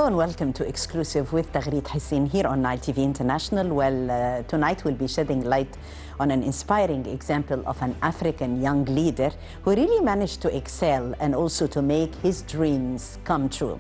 Hello and welcome to Exclusive with Taghreed Hussein here on Nile TV International. Well, tonight we'll be shedding light on an inspiring example of an African young leader who really managed to excel and also to make his dreams come true.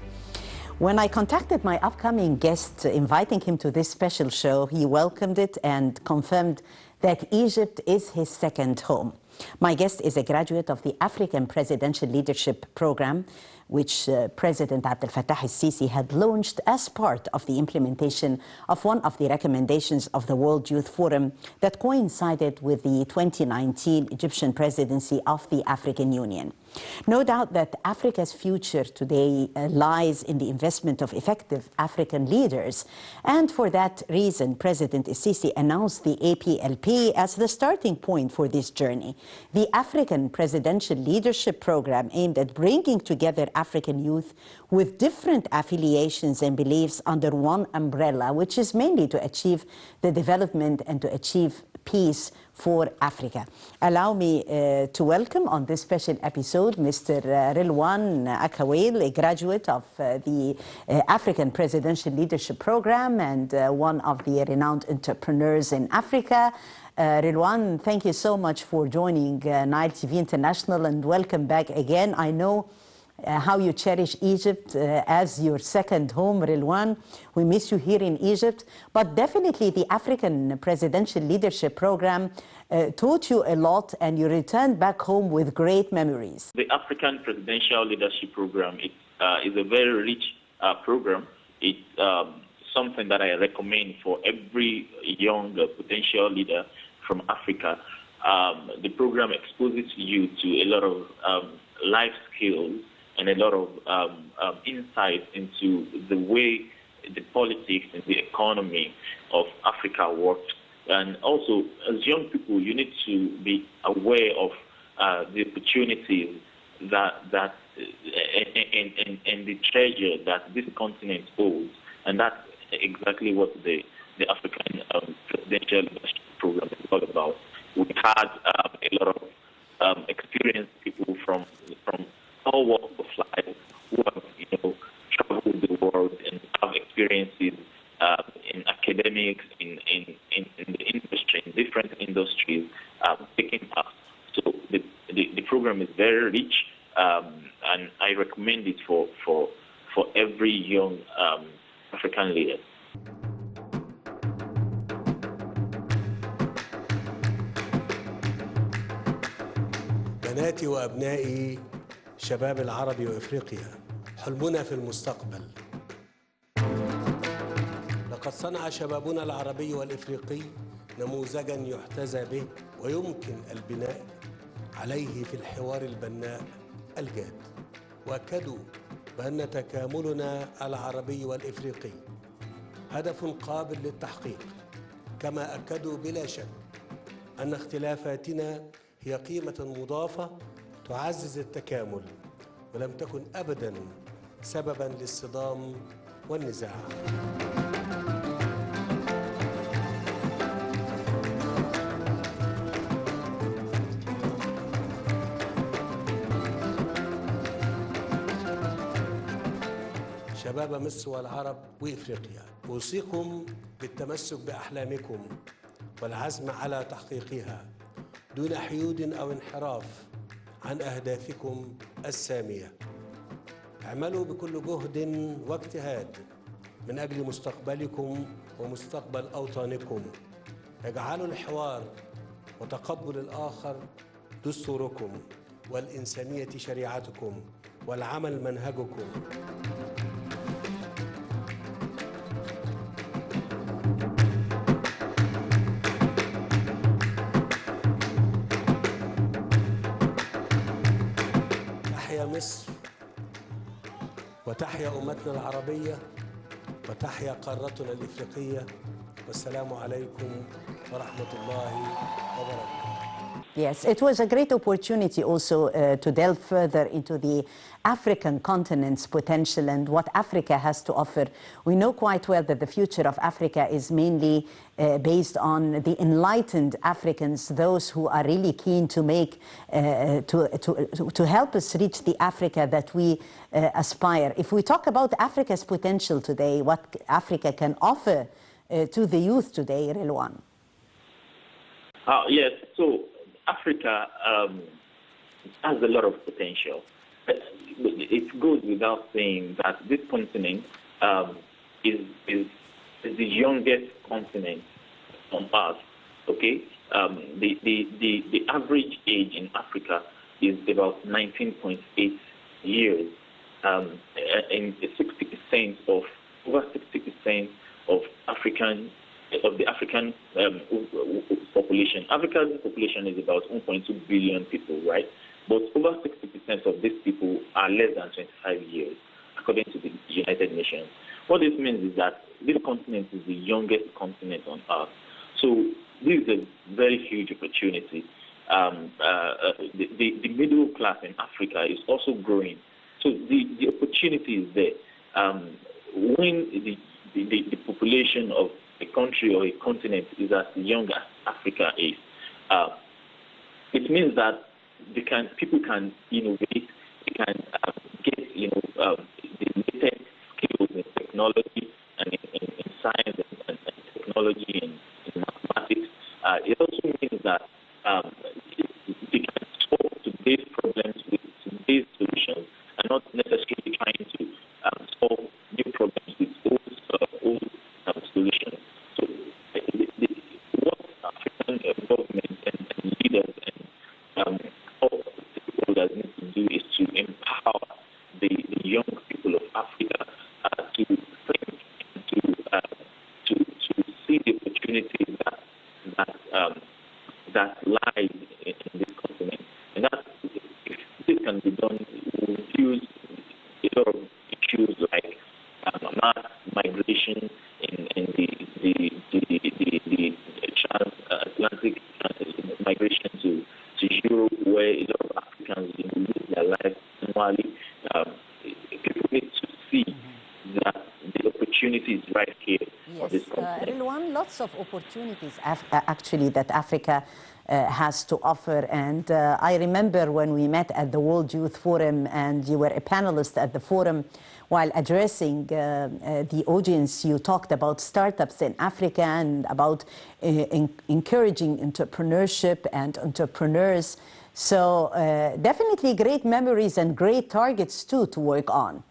When I contacted my upcoming guest, inviting him to this special show, he welcomed it and confirmed that Egypt is his second home. My guest is a graduate of the African Presidential Leadership Program, which President Abdel Fattah al-Sisi had launched as part of the implementation of one of the recommendations of the World Youth Forum that coincided with the 2019 Egyptian presidency of the African Union. No doubt that Africa's future today lies in the investment of effective African leaders. And for that reason, President al-Sisi announced the APLP as the starting point for this journey. The African Presidential Leadership Program aimed at bringing together African youth with different affiliations and beliefs under one umbrella, which is mainly to achieve the development and to achieve peace for Africa. Allow me to welcome on this special episode Mr. Rilwan Akeyewale, a graduate of the African Presidential Leadership Program and one of the renowned entrepreneurs in Africa. Rilwan, thank you so much for joining Nile TV International and welcome back again. I know how you cherish Egypt as your second home, Rilwan. We miss you here in Egypt, but definitely the African Presidential Leadership Program taught you a lot and you returned back home with great memories. The African Presidential Leadership Program is a very rich program. It's something that I recommend for every young potential leader from Africa. The program exposes you to a lot of life skills and a lot of insight into the way the politics and the economy of Africa works. And also, as young people, you need to be aware of the opportunities that and the treasure that this continent holds. And that's exactly what the African Presidential Leadership Program is all about. We had a lot of experienced people from all walks of life who have, traveled the world and have experiences in academics, in the industry, in different industries, taking part. So the program is very rich, and I recommend it for every young African leader. بناتي وأبنائي شباب العرب وإفريقيا، حلمنا في المستقبل. لقد صنع شبابنا العربي والإفريقي نموذجاً يحتذى به ويمكن البناء عليه في الحوار البناء الجاد. وأكدوا بأن تكاملنا العربي والإفريقي هدف قابل للتحقيق، كما أكدوا بلا شك أن اختلافاتنا هي قيمة مضافة تعزز التكامل ولم تكن أبداً سبباً للصدام والنزاع. شباب مصر والعرب وإفريقيا، أوصيكم بالتمسك بأحلامكم والعزم على تحقيقها دون حيود أو انحراف عن أهدافكم السامية. اعملوا بكل جهد واجتهاد من أجل مستقبلكم ومستقبل أوطانكم. اجعلوا الحوار وتقبل الآخر دستوركم والإنسانية شريعتكم والعمل منهجكم. تحيا مصر وتحيا أمتنا العربية وتحيا قارتنا الإفريقية، والسلام عليكم ورحمة الله وبركاته. Yes, it was a great opportunity also to delve further into the African continent's potential and what Africa has to offer. We know quite well that the future of Africa is mainly based on the enlightened Africans, those who are really keen to make, to help us reach the Africa that we aspire. If we talk about Africa's potential today, what Africa can offer to the youth today, Rilwan? Yes, so Africa has a lot of potential. It goes without saying that this continent is the youngest continent on Earth. Okay, the average age in Africa is about 19.8 years, and 60% of over 60% of the African population. Africa's population is about 1.2 billion people, right? But over 60% of these people are less than 25 years, according to the United Nations. What this means is that this continent is the youngest continent on Earth. So this is a very huge opportunity. The middle class in Africa is also growing. So the opportunity is there. When the population of a country or a continent is as young as Africa is, it means that people can innovate, they can get the latest skills in technology and in science and technology and in mathematics. It also means that they can solve today's problems with today's solutions and not necessarily trying to solve new problems with old solutions. So what African government and leaders and all stakeholders need to do is to empower the young people of Africa to think and to see the opportunities that lie in this continent. And that, if this can be done, will reduce a lot of issues like mass migration in the transatlantic migration to Europe, where a lot of Africans lose their lives annually. People need to see that the opportunity is right here on this continent. Rilwan, lots of opportunities actually that Africa has to offer. And I remember when we met at the World Youth Forum and you were a panelist at the forum, while addressing the audience, you talked about startups in Africa and about encouraging entrepreneurship and entrepreneurs. So definitely great memories and great targets too to work on.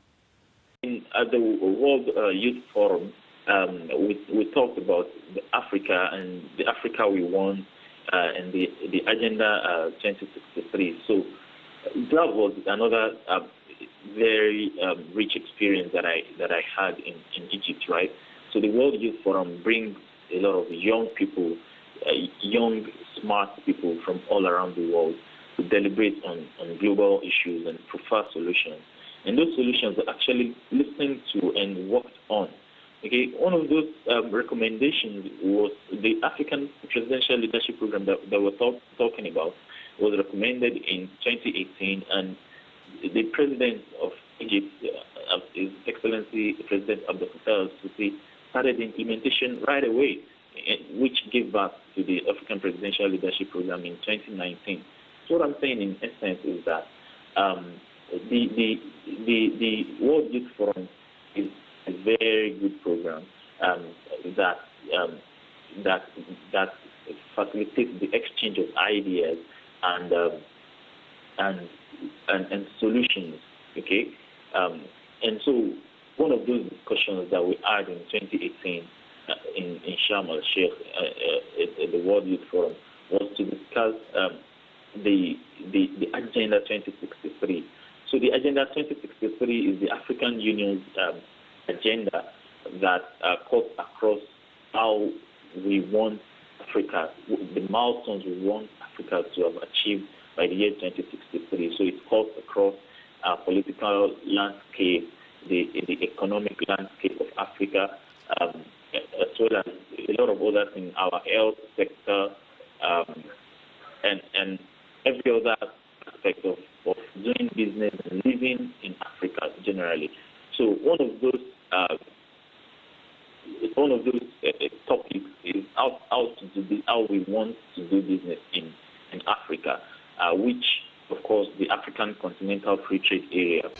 At the World Youth Forum, we talked about Africa and the Africa we want and the Agenda 2063. So that was another very rich experience that I had in Egypt, right? So the World Youth Forum brings a lot of young people, young, smart people from all around the world to deliberate on global issues and prefer solutions. And those solutions are actually listened to and worked on. Okay, one of those recommendations was the African Presidential Leadership Program that we're talking about was recommended in 2018, and the President of Egypt, His Excellency President Abdel Fattah al-Sisi, started implementation right away, which gave birth to the African Presidential Leadership Program in 2019. So what I'm saying in essence is that the World Youth Forum is a very good program that facilitates the exchange of ideas and solutions. Okay, and so one of those discussions that we had in 2018 in Sharm el-Sheikh at the World Youth Forum was to discuss the Agenda 2063. So the Agenda 2063 is the African Union's agenda that cuts across how we want Africa, the milestones we want Africa to have achieved by the year 2063. So it cuts across our political landscape, the economic landscape of Africa, as well as a lot of other things, our health sector, and every other aspect of doing business and living in Africa generally. So one of those topics is how we want to do business in Africa, which, of course, the African Continental Free Trade Area.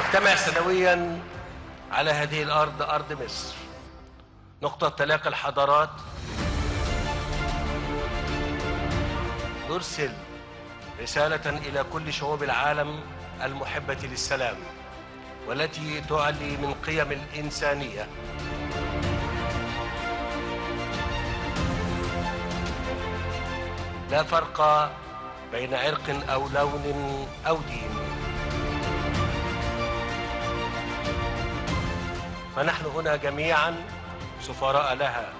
نجتمع سنويا على هذه الأرض، أرض مصر، نقطة تلاقي الحضارات. نرسل رسالة إلى كل شعوب العالم المحبة للسلام والتي تعلي من قيم الإنسانية. لا فرق بين عرق أو لون أو دين، فنحن هنا جميعا سفراء لها،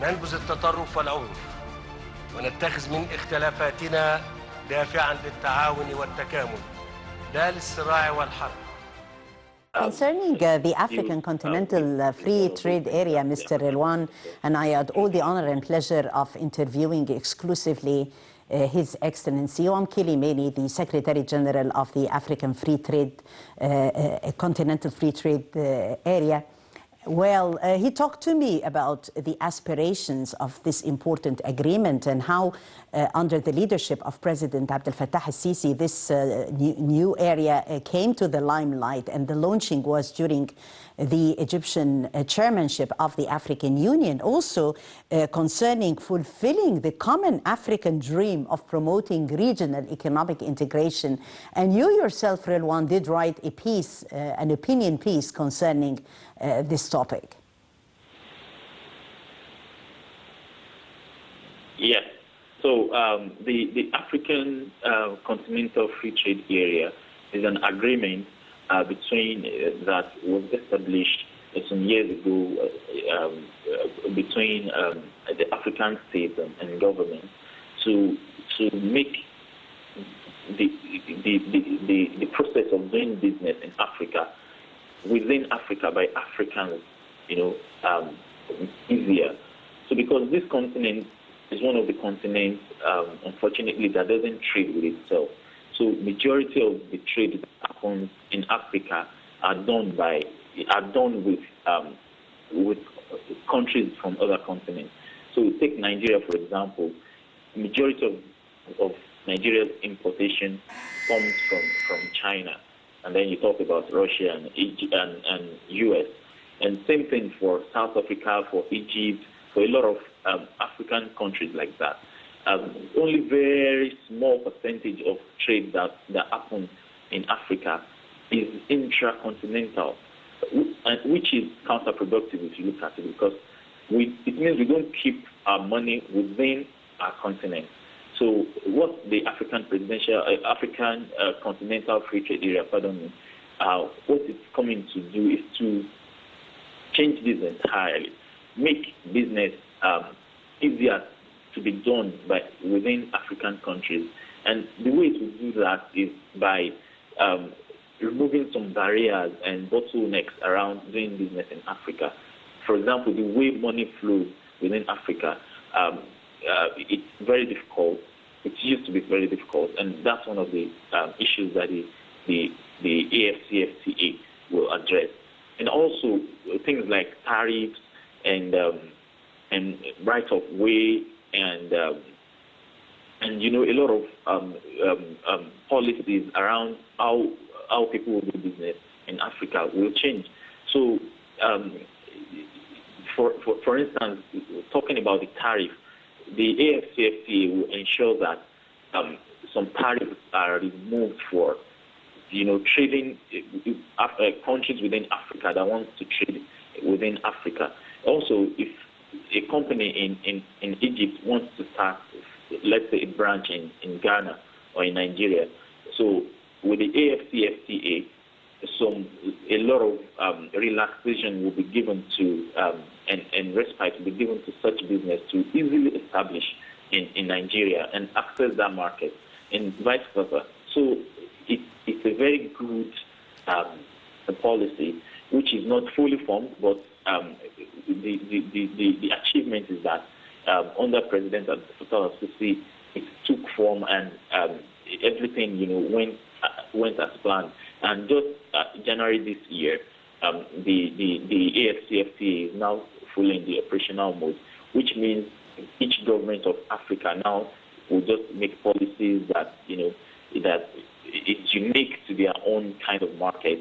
ننبذ التطرف والعنف ونتخذ من اختلافاتنا دافعا للتعاون والتكامل لا للصراع والحرب. Concerning the African Continental Free Trade Area, Mr. Rilwan and I had all the honor and pleasure of interviewing exclusively His Excellency Kilimeni, the Secretary General of the African Free Trade, Continental Free Trade Area. Well, he talked to me about the aspirations of this important agreement and how, under the leadership of President Abdel Fattah al-Sisi, this new area came to the limelight, and the launching was during the Egyptian chairmanship of the African Union, also concerning fulfilling the common African dream of promoting regional economic integration. And you yourself, Rilwan, did write a piece, an opinion piece concerning this topic. Yes. So the African Continental Free Trade Area is an agreement between that was established some years ago between the African states and government to make the process of doing business in Africa, within Africa by Africans, easier. So because this continent is one of the continents, unfortunately, that doesn't trade with itself. So majority of the trade that happens in Africa are done with countries from other continents. So take Nigeria, for example. Majority of Nigeria's importation comes from China. And then you talk about Russia and Egypt and US. And same thing for South Africa, for Egypt, for a lot of African countries like that. Only very small percentage of trade that happens in Africa is intracontinental, which is counterproductive if you look at it, because it means we don't keep our money within our continent. So what the African Continental Free Trade Area, what it's coming to do is to change this entirely, make business easier to be done within African countries. And the way to do that is by removing some barriers and bottlenecks around doing business in Africa. For example, the way money flows within Africa, it's very difficult. It used to be very difficult, and that's one of the issues that the AFCFTA will address. And also things like tariffs and right of way and a lot of policies around how people will do business in Africa will change. So, for instance, talking about the tariff, the AFCFTA will ensure that some tariffs are removed for, trading countries within Africa that want to trade within Africa. Also, if a company in Egypt wants to start, let's say, a branch in Ghana or in Nigeria, so with the AFCFTA, a lot of relaxation will be given to and respite will be given to such business to easily establish in Nigeria and access that market, and vice versa. So it's a very good policy, which is not fully formed, but the achievement is that under President Abdel Sisi, it took form, and everything went as planned. And just January this year, the AFCFTA is now fully in the operational mode, which means each government of Africa now will just make policies that that it's unique to their own kind of market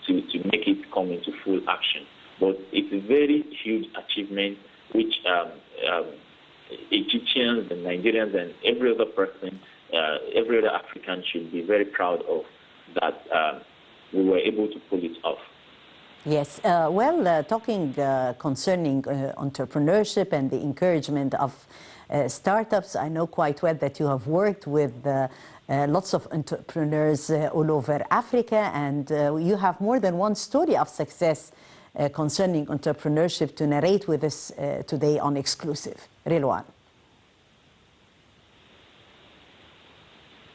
to make it come into full action. But it's a very huge achievement which Egyptians and Nigerians and every other person, every other African should be very proud of, that we were able to pull it off. Yes, talking concerning entrepreneurship and the encouragement of startups, I know quite well that you have worked with lots of entrepreneurs all over Africa, and you have more than one story of success concerning entrepreneurship to narrate with us today on Exclusive. Rilwan.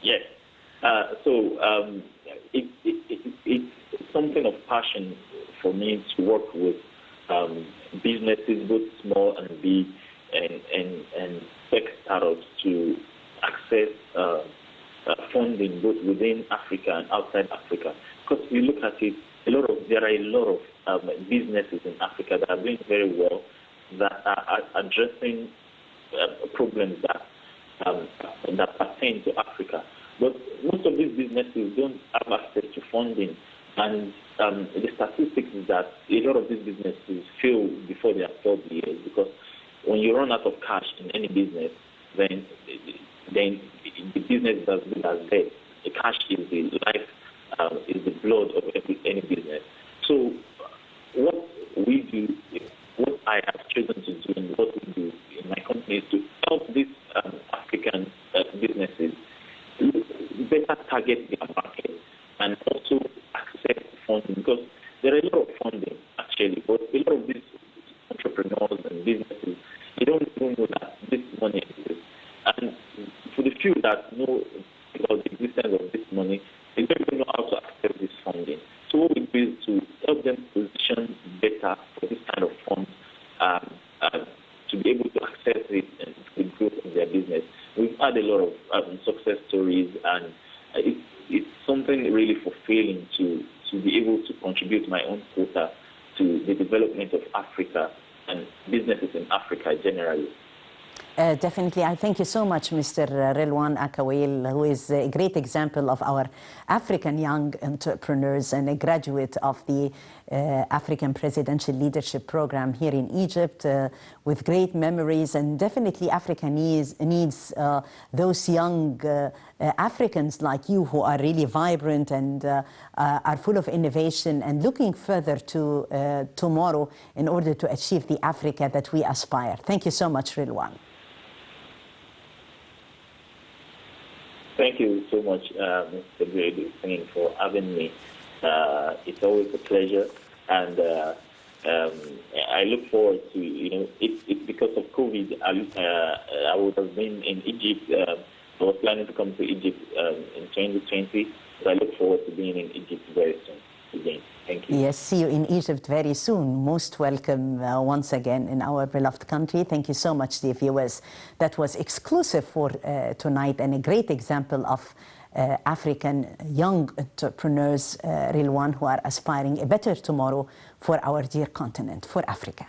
Yes, it's something of passion for me to work with businesses, both small and big, and tech startups to access funding both within Africa and outside Africa. Because we look at it, there are a lot of businesses in Africa that are doing very well, that are addressing problems that pertain to Africa. But most of these businesses don't have access to funding, and the statistics is that a lot of these businesses fail before they are 12 years, because when you run out of cash in any business, then the business is as good as dead. The cash is the life, is the blood of any business. So what we do, what I have chosen to do, and what we do in my company is to help these African businesses better target their market and also access funding, because there are a lot of funding actually, but a lot of these entrepreneurs and businesses, they don't even know that this money exists. And for the few that know about the existence of this money, they don't even know how to access this funding. So what we do is to help them position better for this kind of funds, to be able to access it and to grow in their business. We've had a lot of success stories, and it's something really fulfilling to be able to contribute my own quota to the development of Africa and businesses in Africa generally. Definitely. I thank you so much, Mr. Rilwan Akeyewale, who is a great example of our African young entrepreneurs and a graduate of the African Presidential Leadership Program here in Egypt, with great memories. And definitely Africa needs those young Africans like you, who are really vibrant and are full of innovation and looking further to tomorrow in order to achieve the Africa that we aspire. Thank you so much, Rilwan. Thank you so much, Mr. Taghreed, for having me. It's always a pleasure, and I look forward to, it's because of COVID, I would have been in Egypt. I was planning to come to Egypt in 2020, but I look forward to being in Egypt very soon again. Thank you. Yes, see you in Egypt very soon. Most welcome once again in our beloved country. Thank you so much, dear viewers. That was Exclusive for tonight, and a great example of African young entrepreneurs, Rilwan, who are aspiring a better tomorrow for our dear continent, for Africa.